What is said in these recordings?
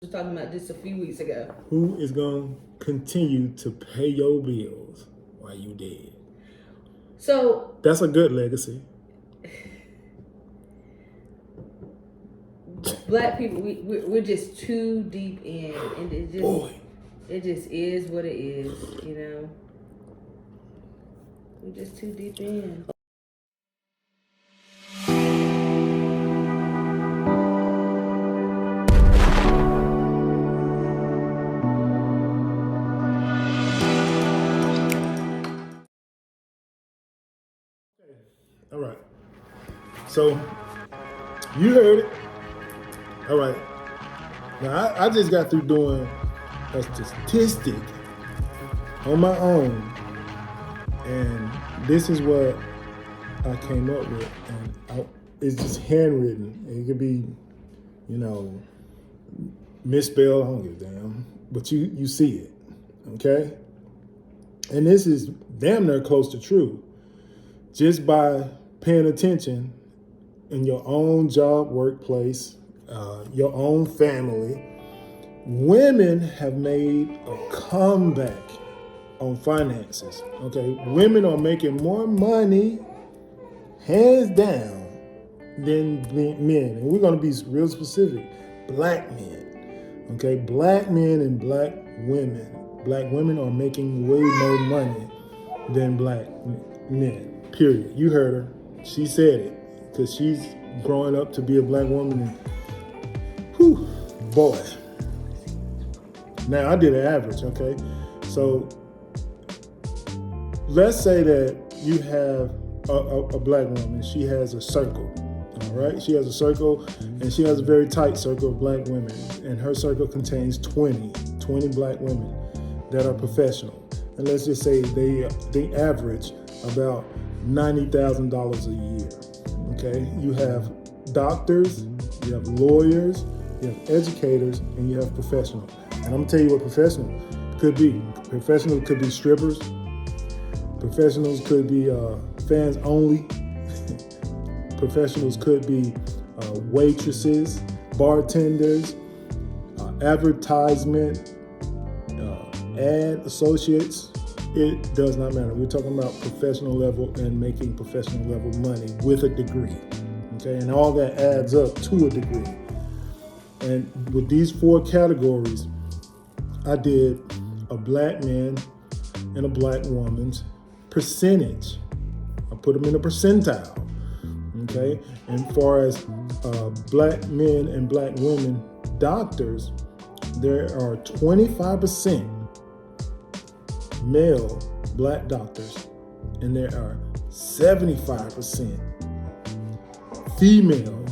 We were talking about this a few weeks ago. Who is going to continue to pay your bills while you dead? So That's a good legacy. black people, we're just too deep in, and it just is what it is, you know. We're just too deep in. All right. So you heard it. All right. Now I just got through doing a statistic on my own, and this is what I came up with, and it's just handwritten. It could be, misspelled. I don't give a damn, but you see it, okay? And this is damn near close to true. Just by paying attention in your own job, workplace, your own family, women have made a comeback on finances. Okay, women are making more money, hands down, than men. And we're going to be real specific. Black men. Okay, black men and black women. Black women are making way more money than black men. Period. You heard her. She said it, because she's growing up to be a black woman. And whew, boy. Now I did an average, okay? So let's say that you have a black woman. She has a circle, all right? She has a circle, and she has a very tight circle of black women. And her circle contains 20 black women that are professional. And let's just say they average about $90,000 a year, okay? You have doctors, you have lawyers, you have educators, and you have professional. And I'm gonna tell you what professional could be. Professional could be strippers. Professionals could be fans only. Professionals could be waitresses, bartenders, advertisement, ad associates. It does not matter. We're talking about professional level and making professional level money with a degree. Okay, and all that adds up to a degree. And with these 4 categories, I did a black man and a black woman's percentage. I put them in a percentile. Okay, and as far as black men and black women doctors, there are 25% male black doctors, and there are 75% female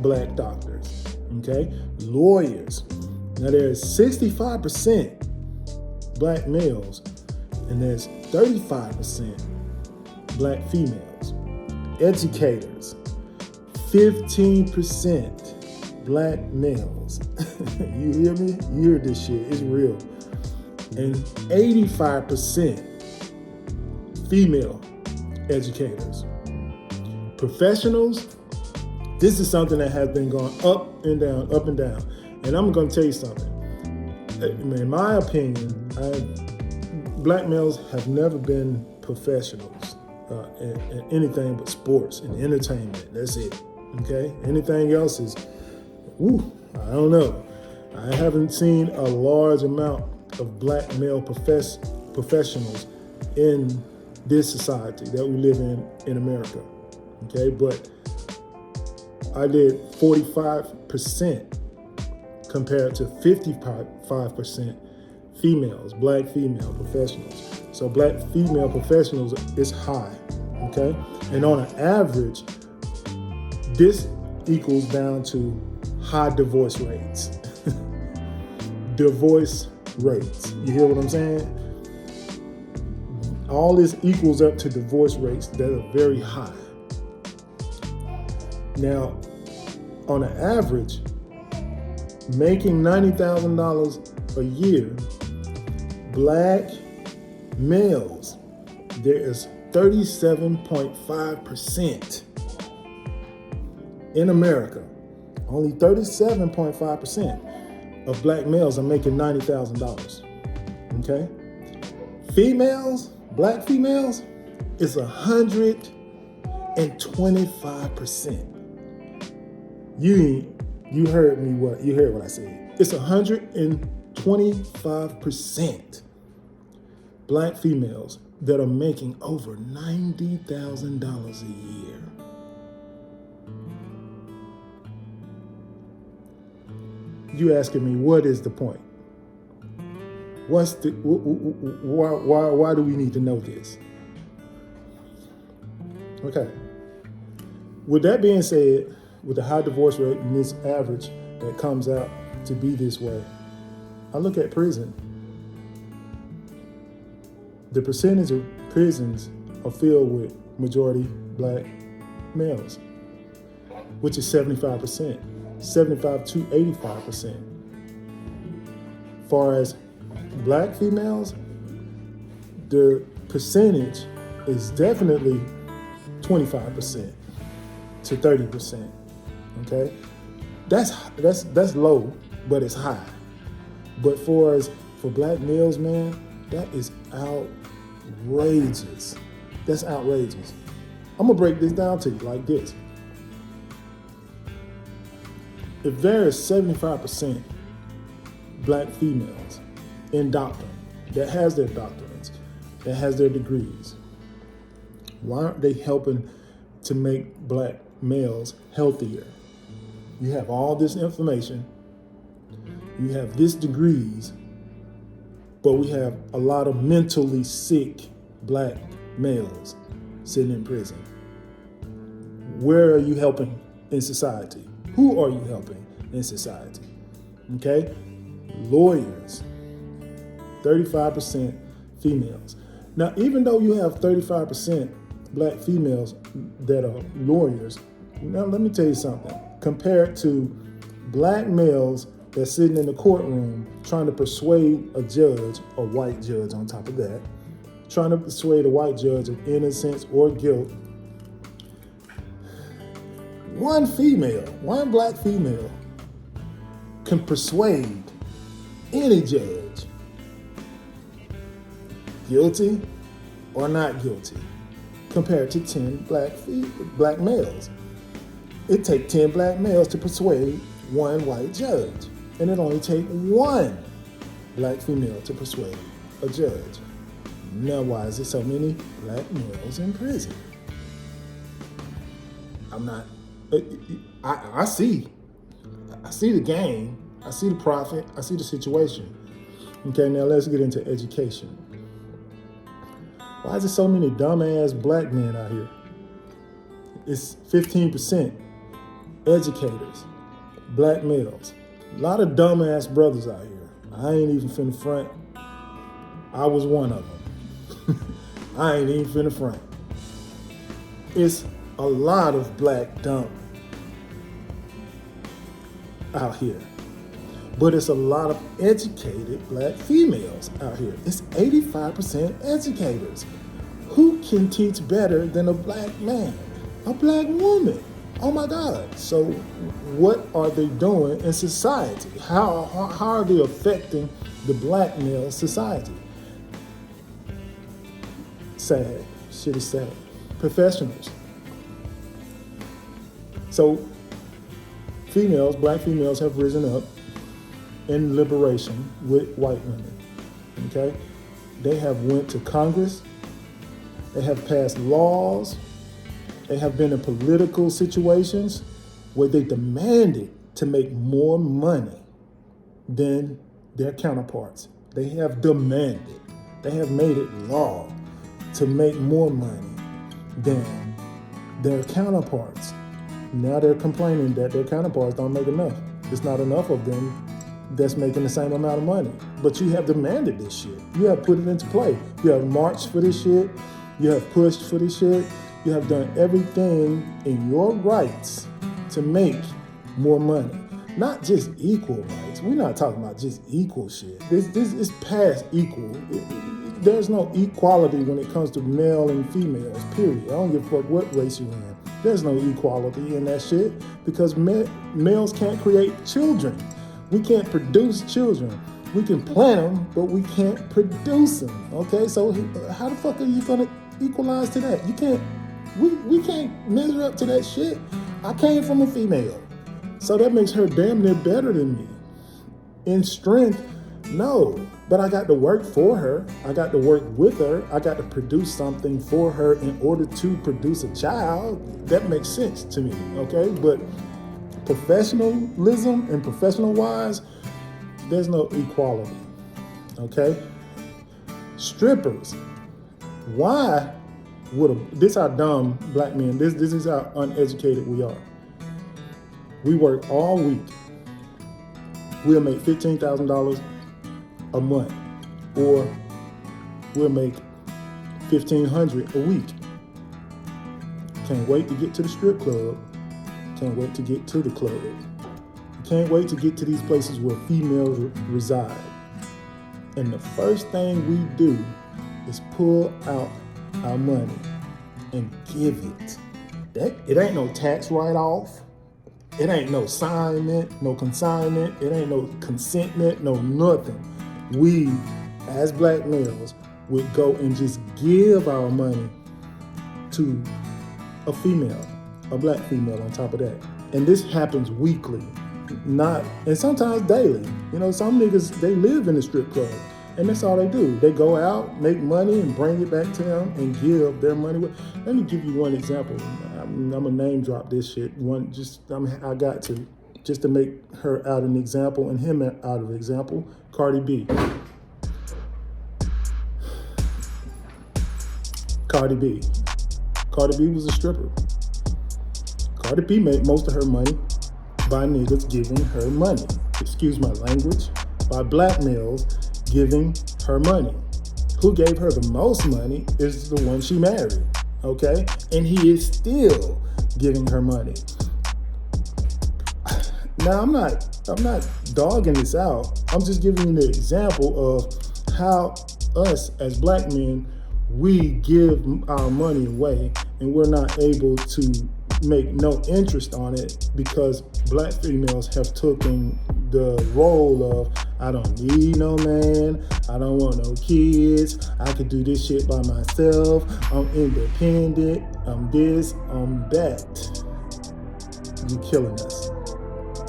black doctors. Okay, lawyers. Now there's 65% black males, and there's 35% black females. Educators, 15% black males. You hear me? You hear this shit, it's real. And 85% female educators. Professionals, this is something that has been going up and down, up and down. And I'm gonna tell you something. In my opinion, black males have never been professionals in anything but sports and entertainment. That's it. Okay? Anything else is, I don't know. I haven't seen a large amount of black male professionals in this society that we live in America. Okay? But I did 45% compared to 55% females, black female professionals. So black female professionals is high, okay? And on an average, this equals down to high divorce rates. Divorce rates, you hear what I'm saying? All this equals up to divorce rates that are very high. Now, on an average, making $90,000 a year, black males, there is 37.5% in America, only 37.5% of black males are making $90,000. Okay? Females, black females, is 125%. You heard me you heard what I said. It's 125% black females that are making over $90,000 a year. You asking me, what is the point? Why do we need to know this? Okay. With that being said, with the high divorce rate and this average that comes out to be this way, I look at prison. The percentage of prisons are filled with majority black males, which is 75%, 75 to 85%. Far as black females, the percentage is definitely 25% to 30%. Okay, that's low, but it's high. But for black males, man, that is outrageous. That's outrageous. I'm gonna break this down to you like this. If there is 75% black females in doctrine that has their doctorates, that has their degrees, why aren't they helping to make black males healthier? You have all this information, you have these degrees, but we have a lot of mentally sick black males sitting in prison. Where are you helping in society? Who are you helping in society? Okay? Lawyers, 35% females. Now, even though you have 35% black females that are lawyers, now let me tell you something. Compared to black males that's sitting in the courtroom trying to persuade a judge, a white judge on top of that, trying to persuade a white judge of innocence or guilt, one black female can persuade any judge guilty or not guilty compared to 10 black males. It takes 10 black males to persuade one white judge, and it only takes one black female to persuade a judge. Now, why is there so many black males in prison? I see the game, I see the profit, I see the situation. Okay, now let's get into education. Why is there so many dumbass black men out here? It's 15% educators, black males. A lot of dumbass brothers out here. I ain't even finna front. I was one of them. I ain't even finna front. It's a lot of black dumb out here. But it's a lot of educated black females out here. It's 85% educators. Who can teach better than a black man? A black woman. Oh my God. So what are they doing in society? How are they affecting the black male society? Sad. Shit is sad. Professionals. So black females have risen up in liberation with white women. Okay? They have went to Congress. They have passed laws. They have been in political situations where they demanded to make more money than their counterparts. They have demanded. They have made it law to make more money than their counterparts. Now they're complaining that their counterparts don't make enough. It's not enough of them that's making the same amount of money. But you have demanded this shit. You have put it into play. You have marched for this shit. You have pushed for this shit. You have done everything in your rights to make more money. Not just equal rights. We're not talking about just equal shit. This is past equal. There's no equality when it comes to male and females, period. I don't give a fuck what race you're in. There's no equality in that shit because males can't create children. We can't produce children. We can plant them, but we can't produce them. Okay, so how the fuck are you gonna equalize to that? You can't. We can't measure up to that shit. I came from a female, so that makes her damn near better than me. In strength, no, but I got to work for her. I got to work with her. I got to produce something for her in order to produce a child. That makes sense to me, okay? But professionalism and professional-wise, there's no equality, okay? Strippers, why this how dumb black men, this is how uneducated we are. We work all week. We'll make $15,000 a month, or we'll make $1,500 a week. Can't wait to get to the strip club. Can't wait to get to the club. Can't wait to get to these places where females reside. And the first thing we do is pull out our money and give it. It ain't no tax write-off. It ain't no assignment, no consignment. It ain't no consentment, no nothing. We, as black males, would go and just give our money to a female, a black female on top of that. And this happens weekly, and sometimes daily. You know, some niggas, they live in the strip club, and that's all they do. They go out, make money, and bring it back to them and give their money. Let me give you one example. I'm gonna name drop this shit. I got to, just to make her out an example and him out of an example. Cardi B. Cardi B was a stripper. Cardi B made most of her money by niggas giving her money. Excuse my language. By black males giving her money. Who gave her the most money is the one she married, okay? And he is still giving her money. Now, I'm not dogging this out. I'm just giving you the example of how us as black men, we give our money away and we're not able to make no interest on it because black females have taken the role of, I don't need no man, I don't want no kids, I can do this shit by myself, I'm independent, I'm this, I'm that. You're killing us.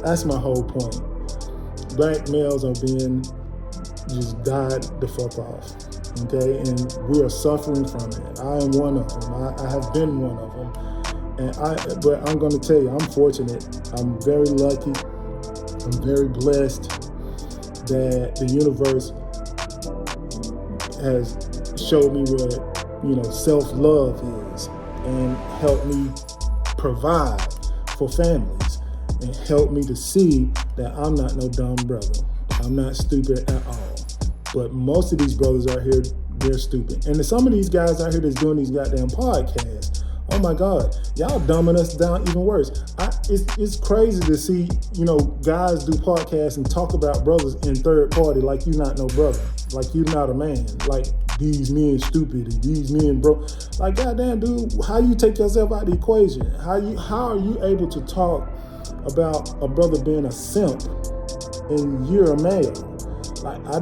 That's my whole point. Black males are being just died the fuck off, okay? And we are suffering from it. I am one of them. I have been one of them. But I'm going to tell you, I'm fortunate. I'm very lucky. I'm very blessed that the universe has showed me what, self-love is and helped me provide for families and helped me to see that I'm not no dumb brother. I'm not stupid at all. But most of these brothers out here, they're stupid. And some of these guys out here that's doing these goddamn podcasts, oh my God, y'all dumbing us down even worse. It's crazy to see, guys do podcasts and talk about brothers in third party like you not no brother, like you not a man, like these men stupid and these men bro. Like, goddamn, dude, how you take yourself out of the equation? How are you able to talk about a brother being a simp and you're a male? Like, I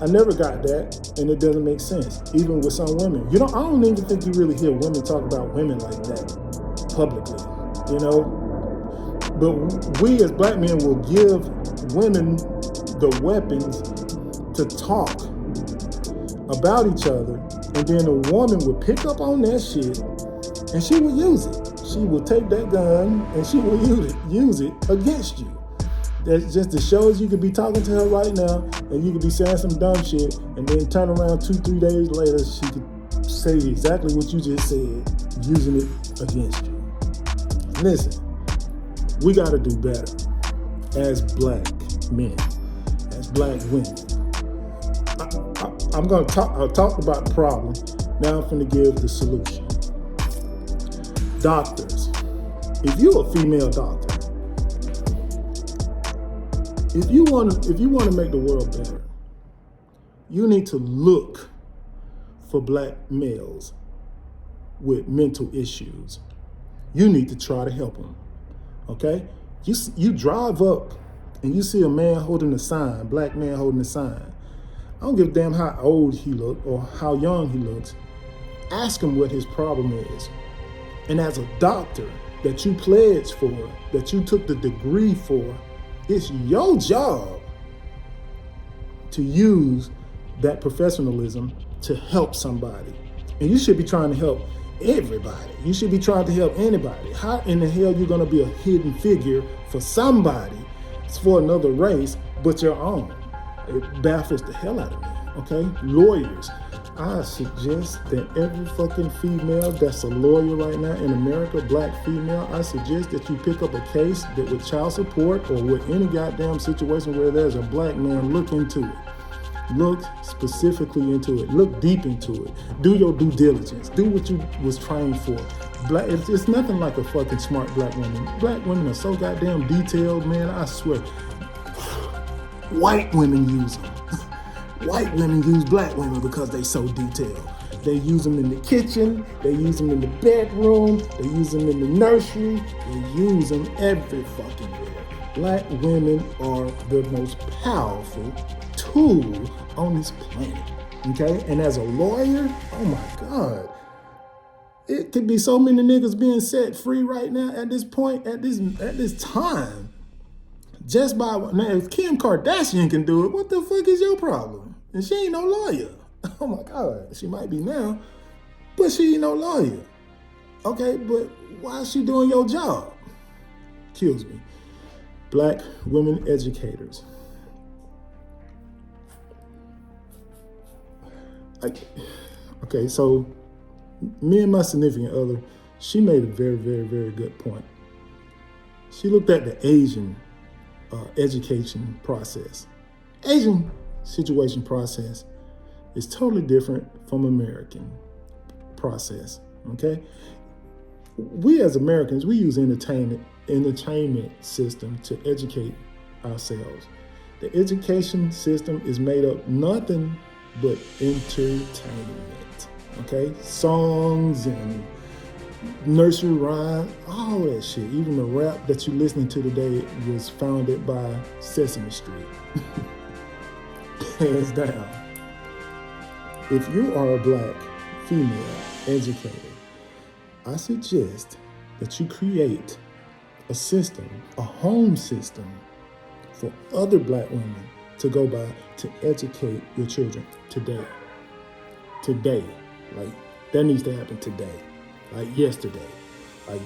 never got that, and it doesn't make sense, even with some women. I don't even think you really hear women talk about women like that publicly, But we as black men will give women the weapons to talk about each other, and then a woman will pick up on that shit, and she will use it. She will take that gun, and she will use it against you. That's just to show you could be talking to her right now and you could be saying some dumb shit and then turn around 2-3 days later, she could say exactly what you just said, using it against you. Listen, we gotta do better as black men, as black women. I talked about the problem, now I'm finna give the solution. Doctors, if you're a female doctor, if you want to make the world better, you need to look for black males with mental issues. you need to try to help them. Okay? You drive up and you see a man holding a sign, black man holding a sign. I don't give a damn how old he looks or how young he looks. Ask him what his problem is. And as a doctor that you pledged for, that you took the degree for, it's your job to use that professionalism to help somebody. And you should be trying to help everybody. You should be trying to help anybody. How in the hell you gonna be a hidden figure for somebody, for another race, but your own? It baffles the hell out of me, okay? Lawyers. I suggest that every fucking female that's a lawyer right now in America, black female, I suggest that you pick up a case that with child support or with any goddamn situation where there's a black man, look into it. Look specifically into it. Look deep into it. Do your due diligence. Do what you was trained for. It's nothing like a fucking smart black woman. Black women are so goddamn detailed, man, I swear. White women use them. White women use black women because they so detailed. They use them in the kitchen, they use them in the bedroom, they use them in the nursery, they use them every fucking where. Black women are the most powerful tool on this planet, okay? And as a lawyer, oh my God, it could be so many niggas being set free right now at this point, at this time. Just by, now if Kim Kardashian can do it, what the fuck is your problem? And she ain't no lawyer. Oh my God, she might be now, but she ain't no lawyer. Okay, but why is she doing your job? Kills me. Black women educators. Okay, so me and my significant other, she made a very, very, very good point. She looked at the Asian education process. Asian situation process is totally different from American process, okay? We as Americans, we use entertainment system to educate ourselves. The education system is made up nothing but entertainment, okay? Songs and nursery rhyme, all that shit. Even the rap that you're listening to today was founded by Sesame Street. Hands down. If you are a black female educator, I suggest that you create a system, a home system for other black women to go by to educate your children today. Today. Like, that needs to happen today. Like yesterday. Like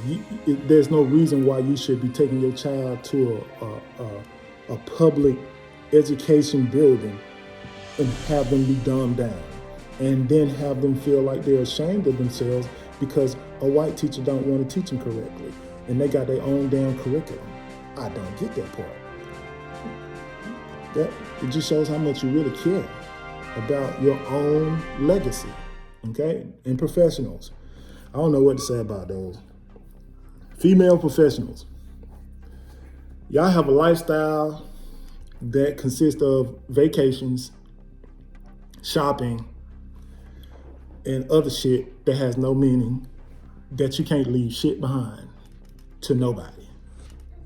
there's no reason why you should be taking your child to a public education building and have them be dumbed down and then have them feel like they're ashamed of themselves because a white teacher don't want to teach them correctly and they got their own damn curriculum. I don't get that part. That it just shows how much you really care about your own legacy, okay? And professionals. I don't know what to say about those. Female professionals. Y'all have a lifestyle that consists of vacations, shopping, and other shit that has no meaning, that you can't leave shit behind to nobody.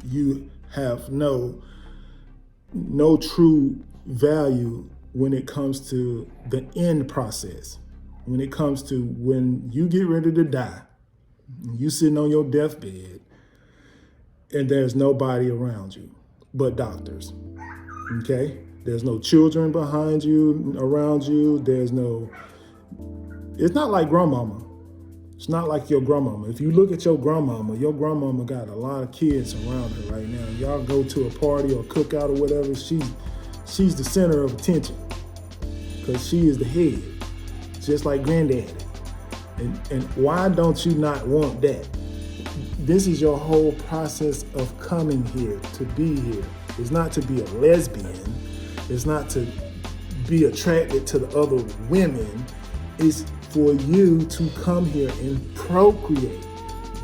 You have no true value when it comes to the end process. When it comes to when you get ready to die, you sitting on your deathbed and there's nobody around you but doctors, okay? There's no children behind you, around you. It's not like grandmama. It's not like your grandmama. If you look at your grandmama got a lot of kids around her right now. Y'all go to a party or cookout or whatever, she's the center of attention because she is the head. Just like granddaddy. And why don't you not want that? This is your whole process of coming here, to be here. It's not to be a lesbian. It's not to be attracted to the other women. It's for you to come here and procreate,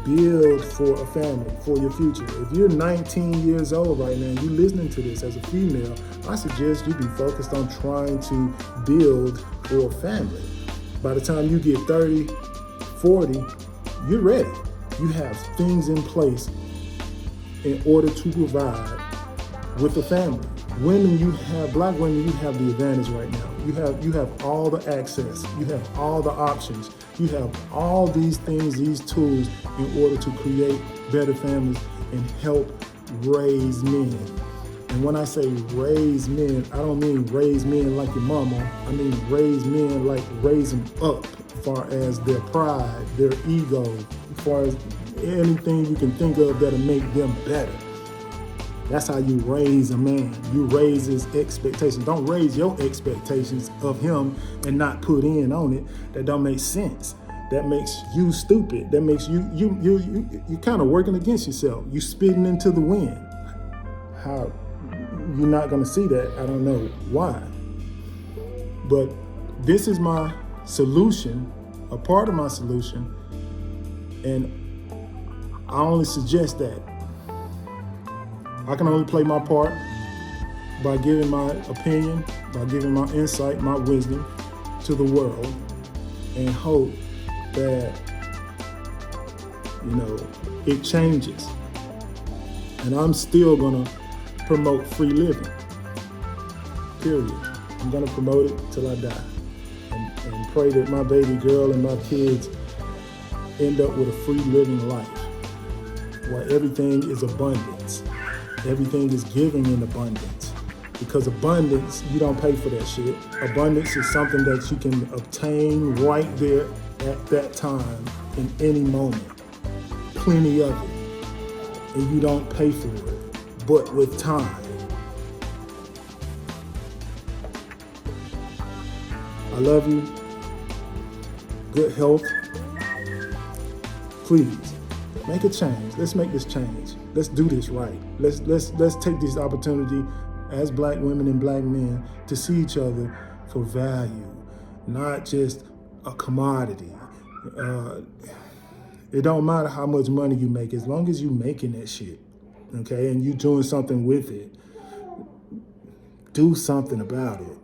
build for a family, for your future. If you're 19 years old right now and you're listening to this as a female, I suggest you be focused on trying to build for a family. By the time you get 30, 40, you're ready. You have things in place in order to provide with the family. Black women, you have the advantage right now. You have all the access. You have all the options. You have all these things, these tools in order to create better families and help raise men. And when I say raise men, I don't mean raise men like your mama. I mean raise men like raise them up as far as their pride, their ego, as far as anything you can think of that'll make them better. That's how you raise a man. You raise his expectations. Don't raise your expectations of him and not put in on it. That don't make sense. That makes you stupid. That makes you kind of working against yourself. You spitting into the wind. How you're not gonna see that, I don't know why. But this is my solution, a part of my solution, and I only suggest that. I can only play my part by giving my opinion, by giving my insight, my wisdom to the world, and hope that, it changes. And I'm still gonna promote free living, period. I'm gonna promote it till I die. And pray that my baby girl and my kids end up with a free living life, where everything is abundance. Everything is giving in abundance. Because abundance, you don't pay for that shit. Abundance is something that you can obtain right there at that time in any moment. Plenty of it. And you don't pay for it, but with time. I love you. Good health. Please, make a change. Let's make this change. Let's do this right. Let's take this opportunity as black women and black men to see each other for value, not just a commodity. It don't matter how much money you make, as long as you making that shit, okay, and you doing something with it. Do something about it.